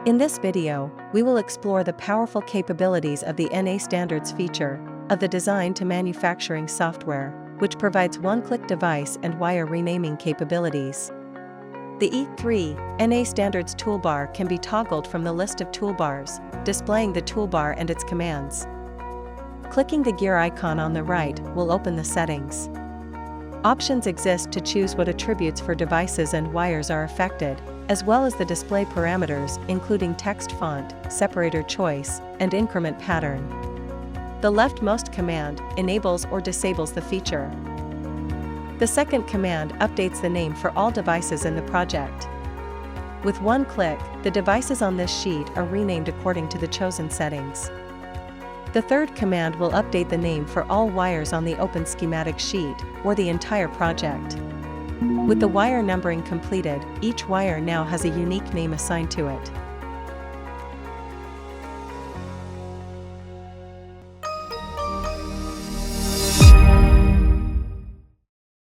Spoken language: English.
In this video, we will explore the powerful capabilities of the NaStandards feature of the design to manufacturing software, which provides one-click device and wire renaming capabilities. The E3 NaStandards toolbar can be toggled from the list of toolbars, displaying the toolbar and its commands. Clicking the gear icon on the right will open the settings. Options exist to choose what attributes for devices and wires are affected, as well as the display parameters including text font, separator choice, and increment pattern. The leftmost command enables or disables the feature. The second command updates the name for all devices in the project. With one click, the devices on this sheet are renamed according to the chosen settings. The third command will update the name for all wires on the open schematic sheet, or the entire project. With the wire numbering completed, each wire now has a unique name assigned to it.